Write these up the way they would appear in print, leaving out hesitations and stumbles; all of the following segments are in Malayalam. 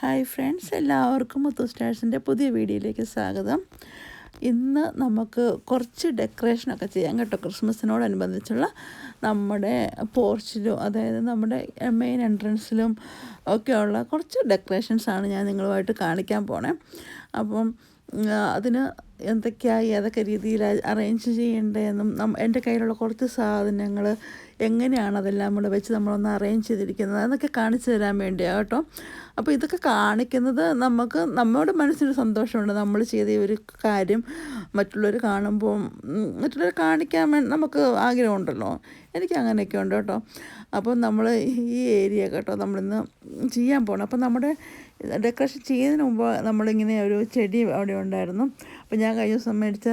ഹായ് ഫ്രണ്ട്സ്, എല്ലാവർക്കും മുത്തു സ്റ്റാഴ്സിൻ്റെ പുതിയ വീഡിയോയിലേക്ക് സ്വാഗതം. ഇന്ന് നമുക്ക് കുറച്ച് ഡെക്കറേഷനൊക്കെ ചെയ്യാം കേട്ടോ. ക്രിസ്മസിനോടനുബന്ധിച്ചുള്ള നമ്മുടെ പോർച്ചിലും, അതായത് നമ്മുടെ മെയിൻ എൻട്രൻസിലും ഒക്കെയുള്ള കുറച്ച് ഡെക്കറേഷൻസാണ് ഞാൻ നിങ്ങളുമായിട്ട് കാണിക്കാൻ പോണേ. അപ്പം അതിന് എന്തൊക്കെയാണ് ഏതൊക്കെ രീതിയിൽ അറേഞ്ച് ചെയ്യേണ്ടതെന്നും എൻ്റെ കയ്യിലുള്ള കുറച്ച് സാധനങ്ങൾ എങ്ങനെയാണ് അതെല്ലാം കൂടെ വെച്ച് നമ്മളൊന്ന് അറേഞ്ച് ചെയ്തിരിക്കുന്നത് എന്നൊക്കെ കാണിച്ചു തരാൻ വേണ്ടിയാണ് കേട്ടോ. അപ്പോൾ ഇതൊക്കെ കാണിക്കുന്നത് നമ്മുടെ മനസ്സിന് സന്തോഷമുണ്ട്. നമ്മൾ ചെയ്ത ഒരു കാര്യം മറ്റുള്ളവർ കാണുമ്പോൾ മറ്റുള്ളവർ കാണിക്കാൻ നമുക്ക് ആഗ്രഹമുണ്ടല്ലോ. എനിക്ക് അങ്ങനെയൊക്കെ ഉണ്ട് കേട്ടോ. അപ്പോൾ നമ്മൾ ഈ ഏരിയ കേട്ടോ നമ്മളിന്ന് ചെയ്യാൻ പോകണം. അപ്പോൾ നമ്മുടെ ഡെക്കറേഷൻ ചെയ്യുന്നതിന് മുമ്പ് നമ്മളിങ്ങനെ ഒരു ചെടി അവിടെ ഉണ്ടായിരുന്നു. അപ്പോൾ ഞാൻ കഴിഞ്ഞ ദിവസം മേടിച്ച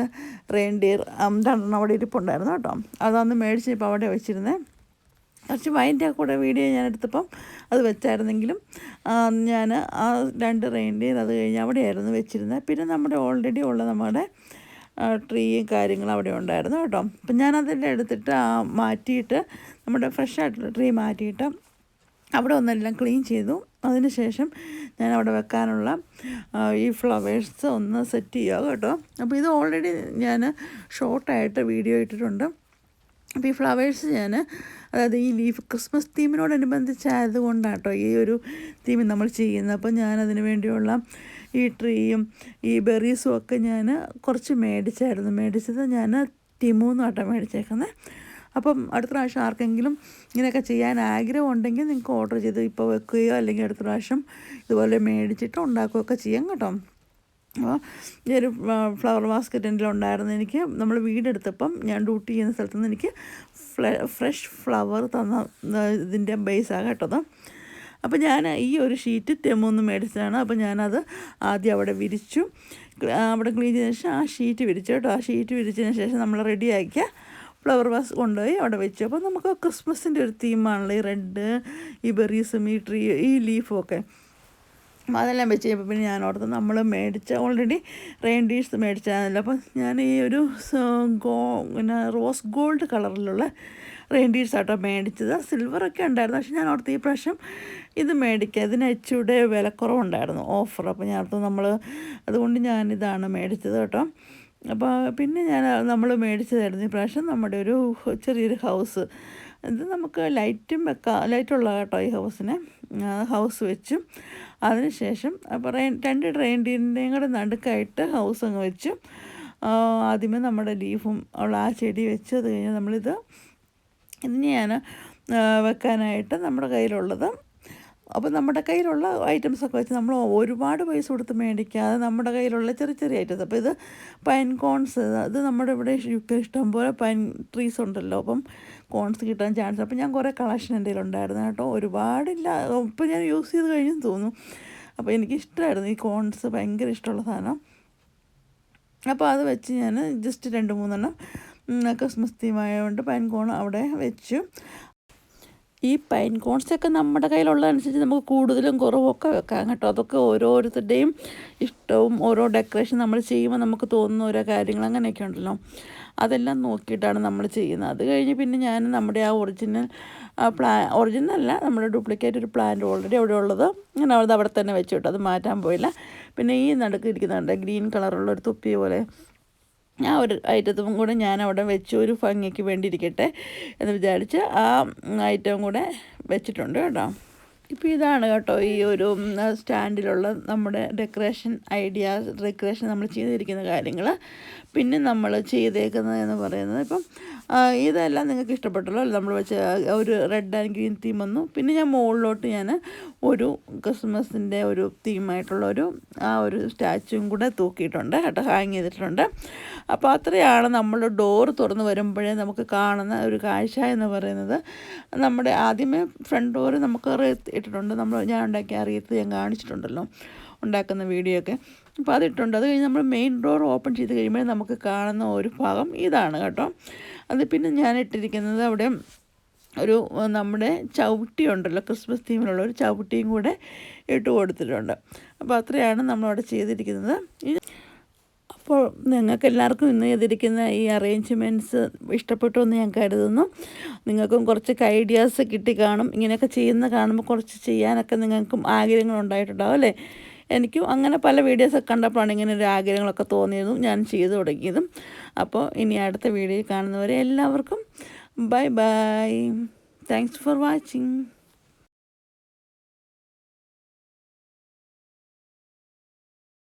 റെയിൻഡിയർ 2 അവിടെ ഇരിപ്പുണ്ടായിരുന്നു കേട്ടോ. അതൊന്ന് മേടിച്ചപ്പോൾ അവിടെ വെച്ചിരുന്നത്. കുറച്ച് വൈൻ്റെ കൂടെ വീഡിയോ ഞാൻ എടുത്തപ്പം അത് വെച്ചായിരുന്നെങ്കിലും ഞാൻ ആ 2 റെയിൻഡിയർ അത് കഴിഞ്ഞ് അവിടെയായിരുന്നു വെച്ചിരുന്നത്. പിന്നെ നമ്മുടെ ഓൾറെഡി ഉള്ള നമ്മുടെ ട്രീയും കാര്യങ്ങളും അവിടെ ഉണ്ടായിരുന്നു കേട്ടോ. അപ്പം ഞാനതെല്ലാം എടുത്തിട്ട് മാറ്റിയിട്ട് നമ്മുടെ ഫ്രഷ് ആയിട്ടുള്ള ട്രീ മാറ്റിയിട്ട് അവിടെ ഒന്നെല്ലാം ക്ലീൻ ചെയ്തു. അതിന് ശേഷം ഞാൻ അവിടെ വെക്കാനുള്ള ഈ ഫ്ലവേഴ്സ് ഒന്ന് സെറ്റ് ചെയ്യുക കേട്ടോ. അപ്പോൾ ഇത് ഓൾറെഡി ഞാൻ ഷോർട്ടായിട്ട് വീഡിയോ ഇട്ടിട്ടുണ്ട്. അപ്പോൾ ഈ ഫ്ലവേഴ്സ് ഞാൻ അതായത് ഈ ലീഫ് ക്രിസ്മസ് തീമിനോടനുബന്ധിച്ചായത് കൊണ്ടാണ് കേട്ടോ ഈ ഒരു തീം നമ്മൾ ചെയ്യുന്നത്. അപ്പോൾ ഞാനതിന് വേണ്ടിയുള്ള ഈ ട്രീയും ഈ ബെറീസും ഒക്കെ ഞാൻ കുറച്ച് മേടിച്ചത് ഞാൻ ടിമൂന്നാട്ടോ മേടിച്ചേക്കുന്നത്. അപ്പം അടുത്ത പ്രാവശ്യം ആർക്കെങ്കിലും ഇങ്ങനെയൊക്കെ ചെയ്യാൻ ആഗ്രഹമുണ്ടെങ്കിൽ നിങ്ങൾക്ക് ഓർഡർ ചെയ്ത് ഇപ്പോൾ വെക്കുകയോ അല്ലെങ്കിൽ അടുത്ത പ്രാവശ്യം ഇതുപോലെ മേടിച്ചിട്ട് ഉണ്ടാക്കുകയൊക്കെ ചെയ്യാം കേട്ടോ. അപ്പോൾ ഈ ഒരു ഫ്ലവർ ബാസ്ക്കറ്റ് എൻ്റെ ഉണ്ടായിരുന്നു. എനിക്ക് നമ്മൾ വീടെടുത്തപ്പം ഞാൻ ഡ്യൂട്ടി ചെയ്യുന്ന സ്ഥലത്തു നിന്ന് എനിക്ക് ഫ്രഷ് ഫ്ലവർ തന്ന ഇതിൻ്റെ ബേസാണ് കേട്ടത്. അപ്പോൾ ഞാൻ ഈ ഒരു ഷീറ്റ് ടെമൂന്ന് മേടിച്ചതാണ്. അപ്പോൾ ഞാനത് ആദ്യം അവിടെ വിരിച്ചു, അവിടെ ക്ലീൻ ചെയ്തതിന് ശേഷം ആ ഷീറ്റ് വിരിച്ചു കേട്ടോ. ആ ഷീറ്റ് വിരിച്ചതിന് ശേഷം നമ്മൾ റെഡിയാക്കിയ ഫ്ലവർ വാസ് കൊണ്ടുപോയി അവിടെ വെച്ചു. അപ്പോൾ നമുക്ക് ക്രിസ്മസിൻ്റെ ഒരു തീമാണല്ലോ ഈ റെഡ്, ഈ ബെറീസും ഈ ട്രീ, ഈ ലീഫും ഒക്കെ. അതെല്ലാം വെച്ച് കഴിഞ്ഞപ്പോൾ പിന്നെ ഞാൻ ഓർത്ത് നമ്മൾ മേടിച്ച ഓൾറെഡി റെയിൻഡിയേഴ്സ് മേടിച്ചാണല്ലോ. അപ്പോൾ ഞാൻ ഈ ഒരു പിന്നെ റോസ് ഗോൾഡ് കളറിലുള്ള റെയിൻഡിയേഴ്സ് ആട്ടോ മേടിച്ചത്. സിൽവറൊക്കെ ഉണ്ടായിരുന്നു, പക്ഷേ ഞാൻ ഓർത്ത് ഈ പ്രാവശ്യം ഇത് മേടിക്കുക, ഇതിന് ഇച്ചിരി വിലക്കുറവുണ്ടായിരുന്നു, ഓഫർ. അപ്പോൾ ഞാൻ ഓർത്ത് അതുകൊണ്ട് ഞാനിതാണ് മേടിച്ചത് കേട്ടോ. അപ്പോൾ പിന്നെ നമ്മൾ മേടിച്ചതായിരുന്നു ഈ പ്രാവശ്യം നമ്മുടെ ഒരു ചെറിയൊരു ഹൗസ്. ഇത് നമുക്ക് ലൈറ്റും വെക്കാം, ലൈറ്റുള്ള കേട്ടോ ഈ ഹൗസ് വെച്ചു. അതിനുശേഷം അപ്പോൾ 2 റെയിൻഡിയറിൻ്റെയും കൂടെ നടുക്കായിട്ട് ഹൗസ് അങ്ങ് വെച്ചു. ആദ്യമേ നമ്മുടെ ലീഫും ഉള്ള ആ ചെടി വെച്ച് അത് കഴിഞ്ഞ് ഇതിന് ഞാൻ വെക്കാനായിട്ട് നമ്മുടെ കയ്യിലുള്ളത്, അപ്പോൾ നമ്മുടെ കയ്യിലുള്ള ഐറ്റംസൊക്കെ വെച്ച് നമ്മൾ ഒരുപാട് പൈസ കൊടുത്ത് മേടിക്കാതെ നമ്മുടെ കയ്യിലുള്ള ചെറിയ ചെറിയ ഐറ്റംസ്. അപ്പോൾ ഇത് പൈൻ കോൺസ്, ഇത് നമ്മുടെ ഇവിടെ ഇഷ്ടംപോലെ പൈൻ ട്രീസ് ഉണ്ടല്ലോ. അപ്പം കോൺസ് കിട്ടാൻ ചാൻസ്. അപ്പോൾ ഞാൻ കുറേ കളക്ഷൻ എൻ്റെ കയ്യിലുണ്ടായിരുന്നു കേട്ടോ. ഒരുപാടില്ല, ഇപ്പോൾ ഞാൻ യൂസ് ചെയ്ത് കഴിഞ്ഞെന്ന് തോന്നുന്നു. അപ്പോൾ എനിക്കിഷ്ടമായിരുന്നു ഈ കോൺസ്, ഭയങ്കര ഇഷ്ടമുള്ള സാധനം. അപ്പോൾ അത് വെച്ച് ഞാൻ ജസ്റ്റ് 2-3 ക്രിസ്മസ് തീമായതുകൊണ്ട് പൈൻ കോൺ അവിടെ വെച്ചു. ഈ പൈൻ കോൺസൊക്കെ നമ്മുടെ കയ്യിലുള്ളതനുസരിച്ച് നമുക്ക് കൂടുതലും കുറവൊക്കെ വെക്കാം കേട്ടോ. അതൊക്കെ ഓരോരുത്തരുടെയും ഇഷ്ടവും ഓരോ ഡെക്കറേഷൻ നമ്മൾ ചെയ്യുമ്പോൾ നമുക്ക് തോന്നുന്ന ഓരോ കാര്യങ്ങൾ അങ്ങനെയൊക്കെ ഉണ്ടല്ലോ. അതെല്ലാം നോക്കിയിട്ടാണ് നമ്മൾ ചെയ്യുന്നത്. അത് കഴിഞ്ഞ് പിന്നെ ഞാൻ നമ്മുടെ ആ ഒറിജിനല്ല നമ്മുടെ ഡ്യൂപ്ലിക്കേറ്റ് ഒരു പ്ലാന്റ് ഓൾറെഡി അവിടെ ഉള്ളത് ഞാൻ അവിടെ തന്നെ വെച്ചു കേട്ടോ. അത് മാറ്റാൻ പോയില്ല. പിന്നെ ഈ നടുക്ക് ഇരിക്കുന്നുണ്ട് ഗ്രീൻ കളറുള്ള ഒരു തൊപ്പി പോലെ, ആ ഒരു ഐറ്റത്തും കൂടെ ഞാൻ അവിടെ വെച്ച് ഒരു ഭംഗിക്ക് വേണ്ടി ഇരിക്കട്ടെ എന്ന് വിചാരിച്ച് ആ ഐറ്റവും കൂടെ വെച്ചിട്ടുണ്ട് കേട്ടോ. ഇപ്പോൾ ഇതാണ് കേട്ടോ ഈ ഒരു സ്റ്റാൻഡിലുള്ള നമ്മുടെ ഡെക്കറേഷൻ നമ്മൾ ചെയ്തിരിക്കുന്ന കാര്യങ്ങൾ. പിന്നെ നമ്മൾ ചെയ്തേക്കുന്നത് എന്ന് പറയുന്നത് ഇപ്പം ഇതെല്ലാം നിങ്ങൾക്ക് ഇഷ്ടപ്പെട്ടല്ലോ നമ്മൾ വെച്ച ഒരു റെഡ് ആൻഡ് ഗ്രീൻ തീം വന്നു. പിന്നെ ഞാൻ മുകളിലോട്ട് ഒരു ക്രിസ്മസിൻ്റെ ഒരു തീമായിട്ടുള്ള ആ ഒരു സ്റ്റാച്ചുവും കൂടെ തൂക്കിയിട്ടുണ്ട് കേട്ടോ, ഹാങ് ചെയ്തിട്ടുണ്ട്. അപ്പോൾ അത്രയാണ് നമ്മൾ ഡോറ് തുറന്ന് വരുമ്പോഴേ നമുക്ക് കാണുന്ന ഒരു കാഴ്ച എന്ന് പറയുന്നത്. നമ്മുടെ ആദ്യമേ ഫ്രണ്ട് ഡോറ് നമുക്ക് ഇട്ടിട്ടുണ്ട്, ഞാൻ ഉണ്ടാക്കിയ അറിയത്ത് ഞാൻ കാണിച്ചിട്ടുണ്ടല്ലോ ഉണ്ടാക്കുന്ന വീഡിയോ ഒക്കെ. അപ്പോൾ അതിട്ടുണ്ട്. അത് കഴിഞ്ഞ് നമ്മൾ മെയിൻ ഡോർ ഓപ്പൺ ചെയ്ത് കഴിയുമ്പോൾ നമുക്ക് കാണുന്ന ഒരു ഭാഗം ഇതാണ് കേട്ടോ. അത് പിന്നെ ഞാൻ ഇട്ടിരിക്കുന്നത് അവിടെ ഒരു നമ്മുടെ ചവിട്ടി ഉണ്ടല്ലോ, ക്രിസ്മസ് തീമിലുള്ള ഒരു ചവിട്ടിയും കൂടെ ഇട്ട് കൊടുത്തിട്ടുണ്ട്. അപ്പോൾ അത്രയാണ് നമ്മളവിടെ ചെയ്തിരിക്കുന്നത്. അപ്പോൾ നിങ്ങൾക്ക് എല്ലാവർക്കും ഇന്ന് ചെയ്തിരിക്കുന്ന ഈ അറേഞ്ച്മെൻറ്റ്സ് ഇഷ്ടപ്പെട്ടു എന്ന് ഞാൻ കരുതുന്നു. നിങ്ങൾക്കും കുറച്ചൊക്കെ ഐഡിയാസ് കിട്ടി കാണും. ഇങ്ങനെയൊക്കെ ചെയ്യുന്ന കാണുമ്പോൾ കുറച്ച് ചെയ്യാനൊക്കെ നിങ്ങൾക്കും ആഗ്രഹങ്ങളുണ്ടായിട്ടുണ്ടാവും അല്ലേ? എനിക്കും അങ്ങനെ പല വീഡിയോസൊക്കെ കണ്ടപ്പോഴാണ് ഇങ്ങനെ ഒരു ആഗ്രഹങ്ങളൊക്കെ തോന്നിയതും ഞാൻ ചെയ്തു തുടങ്ങിയതും. അപ്പോൾ ഇനി അടുത്ത വീഡിയോയിൽ കാണുന്നവരെ എല്ലാവർക്കും bye bye. Thanks for watching.